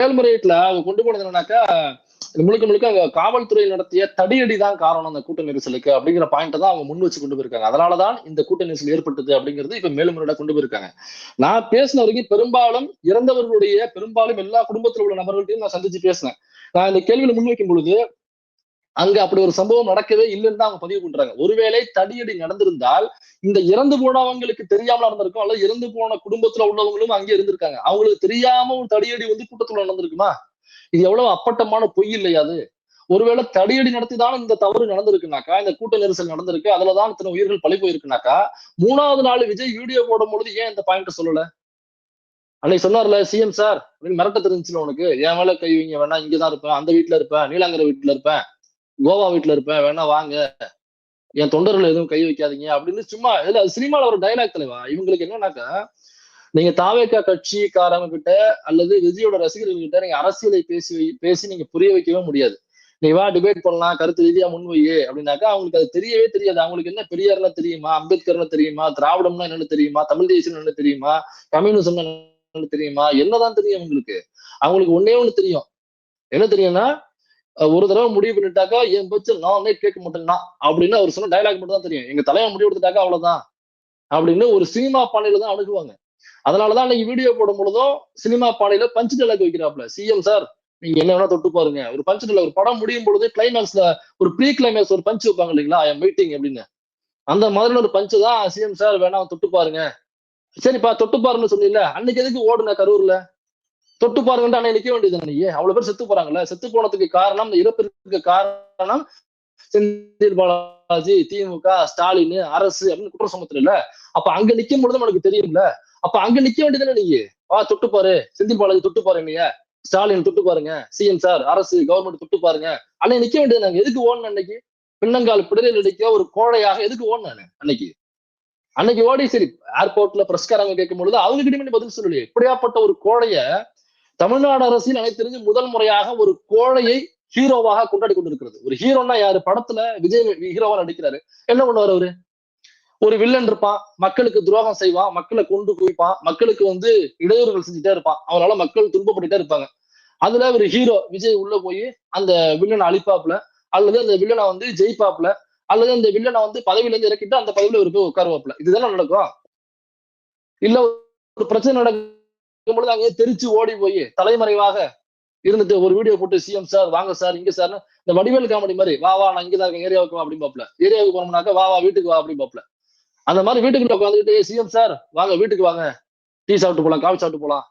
மேல்முறையீட்டுல அவங்க கொண்டு போனது என்னன்னாக்கா, முழுக்க முழுக்க அங்க காவல்துறை நடத்திய தடியடி தான் காரணம் அந்த கூட்ட நெரிசலுக்கு அப்படிங்கிற பாயிண்ட் தான் அவங்க முன் வச்சு கொண்டு போயிருக்காங்க. அதனாலதான் இந்த கூட்ட நெரிசல் ஏற்பட்டது அப்படிங்கிறது இப்ப மேல்முறையீடா கொண்டு போயிருக்காங்க. நான் பேசின வரைக்கும் பெரும்பாலும் இறந்தவர்களுடைய பெரும்பாலும் எல்லா குடும்பத்தில் உள்ள நபர்களையும் நான் சந்திச்சு பேசினேன். நான் இந்த கேள்வியில முன்வைக்கும் பொழுது அங்க அப்படி ஒரு சம்பவம் நடக்கவே இல்லைன்னு தான் அவங்க பதிவு பண்றாங்க. ஒருவேளை தடியடி நடந்திருந்தால் இந்த இறந்து போனவங்களுக்கு தெரியாமல நடந்திருக்கும், அல்லது இறந்து போன குடும்பத்துல உள்ளவங்களும் அங்கே இருந்திருக்காங்க. அவங்களுக்கு தெரியாம ஒரு தடியடி வந்து கூட்டத்துல நடந்திருக்குமா? இது எவ்வளவு அப்பட்டமான பொய் இல்லையா அது? ஒருவேளை தடியடி நடத்திதான் இந்த தவறு நடந்திருக்குனாக்கா, இந்த கூட்ட நெரிசல் நடந்திருக்கு, அதுலதான் இத்தனை உயிர்கள் பழி போயிருக்குனாக்கா, 3வது நாள் விஜய் வீடியோ போடும் பொழுது ஏன் இந்த பாயிண்ட் சொல்லல? அன்னைக்கு சொன்னார்ல சிஎம் சார் மிரட்ட தெரிஞ்சுல உனக்கு, என் மேல கை வைங்க, வேணா இங்கதான் இருப்பேன், அந்த வீட்டுல இருப்பேன், நீலாங்கரை வீட்டுல இருப்பேன், கோவா வீட்டுல இருப்பேன், வேணா வாங்க, என் தொண்டர்கள் எதுவும் கை வைக்காதீங்க அப்படின்னு சும்மா இல்ல சினிமால ஒரு டைலாக் தலைவா. இவங்களுக்கு என்னன்னாக்கா, நீங்க தாவேக்கா கட்சிக்காரங்க கிட்ட அல்லது விஜயோட ரசிகர்கள் கிட்ட நீங்க அரசியலை பேசி நீங்க புரிய வைக்கவே முடியாது. நீ வா டிபேட் பண்ணலாம், கருத்து ரீதியா முன்வையே அப்படின்னாக்கா அவங்களுக்கு அது தெரியவே தெரியாது. அவங்களுக்கு என்ன பெரியார்னா தெரியுமா, அம்பேத்கர்னா தெரியுமா, திராவிடம்னா என்னன்னு தெரியுமா, தமிழ் தேசியம் என்ன தெரியுமா, கம்யூனிசம் என்னன்னு தெரியுமா, என்னதான் தெரியும் அவங்களுக்கு? அவங்களுக்கு ஒன்னே ஒண்ணு தெரியும். என்ன தெரியும்னா, ஒரு தடவை முடிவு பண்ணிட்டாக்கா என் பட்ச நானே கேட்க மாட்டேன்னா அப்படின்னு அவர் சொன்ன டைலாக் மட்டும் தான் தெரியும். எங்க தலைவன் முடிவு எடுத்துட்டாக்கா அவ்வளவுதான் அப்படின்னு ஒரு சினிமா பாணியில தான் அணுகுவாங்க. அதனாலதான் அன்னைக்கு வீடியோ போடும் பொழுதும் சினிமா பாணியில பஞ்ச் டைலாக் வைக்கிறாப்ல, சிஎம் சார் நீங்க என்ன வேணா தொட்டு பாருங்க, ஒரு பஞ்ச் டைலாக். ஒரு படம் முடியும் பொழுது கிளைமேக்ஸ்ல ஒரு ப்ரீ கிளைமேக்ஸ் ஒரு பஞ்ச் வைப்பாங்க இல்லைங்களா, ஐ எம் வெயிட்டிங் அப்படின்னு, அந்த மாதிரி ஒரு பஞ்ச் தான் சிஎம் சார் வேணா தொட்டு பாருங்க. சரிப்பா தொட்டு பாருன்னு சொன்னீங்கல்ல, அன்னைக்கு எதுக்கு ஓடுன கரூர்ல? தொட்டு பாருங்கன்னு அன்னைக்கு நிக்க வேண்டியது நீங்க. அவ்வளவு பேர் செத்து போறாங்கல்ல, செத்து போனதுக்கு காரணம், இறப்பிற்கு காரணம் செந்தில் பாலாஜி, திமுக, ஸ்டாலின், அரசு அப்படின்னு குற்றம் சுமத்துறல. அப்ப அங்க நிக்கும் பொழுது உனக்கு தெரியும்ல, அப்ப அங்க நிக்க வேண்டியதுதானே நீங்க. தொட்டு பாரு, செந்தில் பாலாஜி தொட்டு பாருங்க, நீங்க ஸ்டாலின் தொட்டு பாருங்க, சிஎம் சார், அரசு, கவர்மெண்ட் தொட்டு பாருங்க. அன்னைக்கு நிக்க வேண்டியது நாங்க எதுக்கு ஓடணும்? அன்னைக்கு பின்னங்கால் பிடரில் அடிக்க ஒரு கோழையாக எதுக்கு ஓடணும் அன்னைக்கு? அன்னைக்கு ஓடி சரி ஏர்போர்ட்ல பிரஸ்காரங்க கேட்கும் பொழுது அவங்க கிட்ட பதில் சொல்லலையே. இப்படியாப்பட்ட ஒரு கோழைய தமிழ்நாடு அரசியல் எனக்கு தெரிஞ்சு முதல் முறையாக ஒரு கோழையை ஹீரோவாக கொண்டாடி கொண்டிருக்கிறது. ஒரு ஹீரோன்னா யாரு? படத்துல விஜய் ஹீரோவா நடிக்கிறாரு, என்ன பண்ணுவார் அவரு? ஒரு வில்லன் இருப்பான், மக்களுக்கு துரோகம் செய்வான், மக்களை கொண்டு குவிப்பான், மக்களுக்கு வந்து இடையூறுகள் செஞ்சுட்டே இருப்பான், அவனால மக்கள் துன்பப்பட்டுட்டே இருப்பாங்க. அதுல ஒரு ஹீரோ விஜய் உள்ள போய் அந்த வில்லனை அழிப்பாப்ல, அல்லது அந்த வில்லனை வந்து ஜெயிப்பாப்ல, அல்லது அந்த வில்லனை வந்து பதவியில இருந்து இறக்கிட்டு அந்த பதவியில ஒரு போய் உட்காருவாப்ல. இதுதானே நடக்கும். இல்ல ஒரு பிரச்சனை நடக்கும் பொழுது அங்கே தெரிச்சு ஓடி போய் தலைமறைவாக இருந்துட்டு ஒரு வீடியோ போட்டு சிஎம் சார் வாங்க சார் இங்க சார், இந்த வடிவேல் காமெடி மாதிரி வா வா நான் இங்கதான் இருக்கேன் ஏரியாவுக்கு வா அப்படின்னு பாப்ல, ஏரியாவுக்கு போனோம்னாக்கா வா வா வீட்டுக்கு வா அப்படின்னு பாப்ல. அந்த மாதிரி வீட்டுக்குள்ள உட்காந்துட்டு சிஎம் சார் வாங்க வீட்டுக்கு வாங்க, டீ சாப்பிட்டு போலாம், காஃபி சாப்பிட்டு போலாம்,